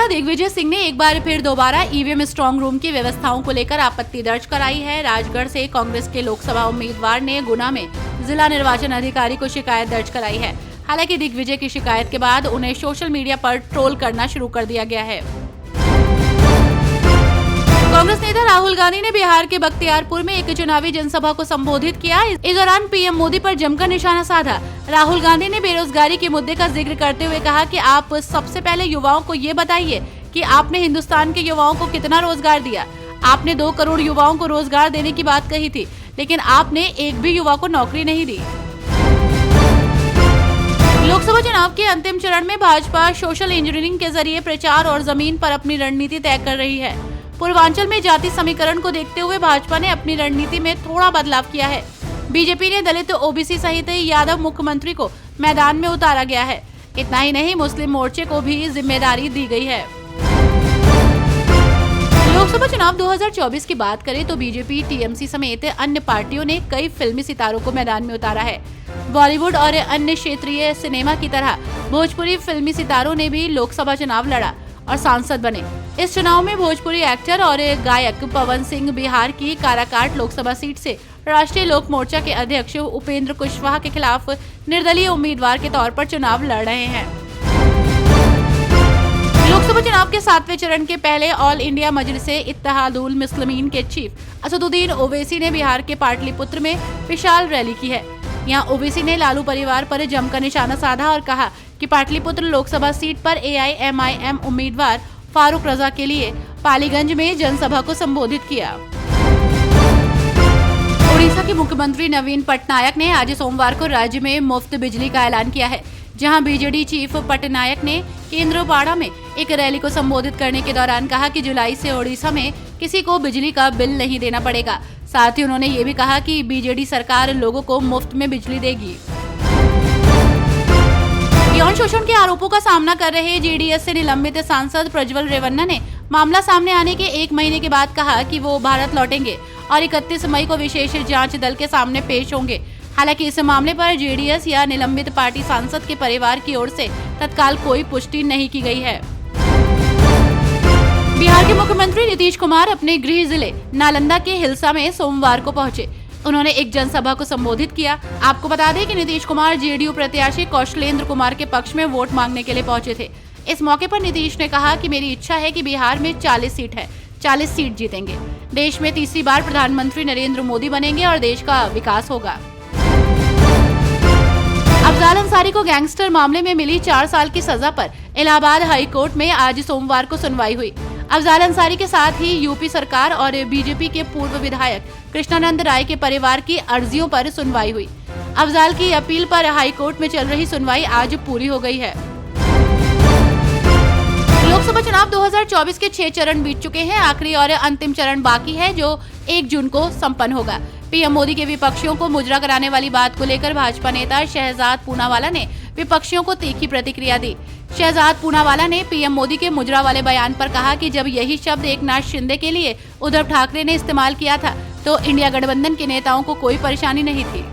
नेता दिग्विजय सिंह ने एक बार फिर दोबारा ईवीएम स्ट्रांग रूम की व्यवस्थाओं को लेकर आपत्ति दर्ज कराई है। राजगढ़ से कांग्रेस के लोकसभा उम्मीदवार ने गुना में जिला निर्वाचन अधिकारी को शिकायत दर्ज कराई है। हालांकि दिग्विजय की शिकायत के बाद उन्हें सोशल मीडिया पर ट्रोल करना शुरू कर दिया गया है। कांग्रेस नेता राहुल गांधी ने बिहार के बख्तियारपुर में एक चुनावी जनसभा को संबोधित किया। इस दौरान पीएम मोदी पर जमकर निशाना साधा। राहुल गांधी ने बेरोजगारी के मुद्दे का जिक्र करते हुए कहा कि आप सबसे पहले युवाओं को ये बताइए कि आपने हिंदुस्तान के युवाओं को कितना रोजगार दिया। आपने 2 करोड़ युवाओं को रोजगार देने की बात कही थी, लेकिन आपने एक भी युवा को नौकरी नहीं दी। लोकसभा चुनाव के अंतिम चरण में भाजपा सोशल इंजीनियरिंग के जरिए प्रचार और जमीन पर अपनी रणनीति तय कर रही है। पूर्वांचल में जाति समीकरण को देखते हुए भाजपा ने अपनी रणनीति में थोड़ा बदलाव किया है। बीजेपी ने दलित, ओबीसी सहित यादव मुख्यमंत्री को मैदान में उतारा गया है। इतना ही नहीं, मुस्लिम मोर्चे को भी जिम्मेदारी दी गई है। लोकसभा चुनाव 2024 की बात करें तो बीजेपी, टीएमसी समेत अन्य पार्टियों ने कई फिल्मी सितारों को मैदान में उतारा है। बॉलीवुड और अन्य क्षेत्रीय सिनेमा की तरह भोजपुरी फिल्मी सितारों ने भी लोकसभा चुनाव लड़ा और सांसद बने। इस चुनाव में भोजपुरी एक्टर और गायक पवन सिंह बिहार की काराकाट लोकसभा सीट से राष्ट्रीय लोक मोर्चा के अध्यक्ष उपेंद्र कुशवाहा के खिलाफ निर्दलीय उम्मीदवार के तौर पर चुनाव लड़ रहे हैं। लोकसभा चुनाव के 7वें चरण के पहले ऑल इंडिया मजलिसे इत्तेहादुल मुस्लिमीन के चीफ असदुद्दीन ओवैसी ने बिहार के पाटलिपुत्र में विशाल रैली की है। यहाँ ओवैसी ने लालू परिवार पर जमकर निशाना साधा और कहा कि पाटलिपुत्र लोकसभा सीट पर एआईएमआईएम उम्मीदवार फारूक रजा के लिए पालीगंज में जनसभा को संबोधित किया। उड़ीसा के मुख्यमंत्री नवीन पटनायक ने आज सोमवार को राज्य में मुफ्त बिजली का ऐलान किया है। जहां बीजेडी चीफ पटनायक ने केंद्रपाड़ा में एक रैली को संबोधित करने के दौरान कहा कि जुलाई से ओडिशा में किसी को बिजली का बिल नहीं देना पड़ेगा। साथ ही उन्होंने ये भी कहा कि बीजेडी सरकार लोगों को मुफ्त में बिजली देगी। यौन शोषण के आरोपों का सामना कर रहे जेडीएस से निलंबित सांसद प्रज्वल रेवन्ना ने मामला सामने आने के 1 महीने के बाद कहा कि वो भारत लौटेंगे और 31 मई को विशेष जांच दल के सामने पेश होंगे। हालांकि इस मामले पर जेडीएस या निलंबित पार्टी सांसद के परिवार की ओर से तत्काल कोई पुष्टि नहीं की गई है। बिहार के मुख्यमंत्री नीतीश कुमार अपने गृह जिले नालंदा के हिलसा में सोमवार को पहुंचे। उन्होंने एक जनसभा को संबोधित किया। आपको बता दें कि नीतीश कुमार जेडीयू प्रत्याशी कौशलेंद्र कुमार के पक्ष में वोट मांगने के लिए पहुंचे थे। इस मौके पर नीतीश ने कहा कि मेरी इच्छा है कि बिहार में 40 सीट है, 40 सीट जीतेंगे। देश में तीसरी बार प्रधानमंत्री नरेंद्र मोदी बनेंगे और देश का विकास होगा। अफजाल अंसारी को गैंगस्टर मामले में मिली 4 साल की सजा पर इलाहाबाद हाई कोर्ट में आज सोमवार को सुनवाई हुई। अफजाल अंसारी के साथ ही यूपी सरकार और बीजेपी के पूर्व विधायक कृष्णानंद राय के परिवार की अर्जियों पर सुनवाई हुई। अफजाल की अपील पर हाई कोर्ट में चल रही सुनवाई आज पूरी हो गई है। लोकसभा चुनाव 2024 के 6 चरण बीत चुके हैं। आखिरी और अंतिम चरण बाकी है जो 1 जून को संपन्न होगा। पीएम मोदी के विपक्षियों को मुजरा कराने वाली बात को लेकर भाजपा नेता शहजाद पूनावाला ने विपक्षियों को तीखी प्रतिक्रिया दी। शहजाद पूनावाला ने पीएम मोदी के मुजरा वाले बयान पर कहा कि जब यही शब्द एकनाथ शिंदे के लिए उद्धव ठाकरे ने इस्तेमाल किया था तो इंडिया गठबंधन के नेताओं को कोई परेशानी नहीं थी।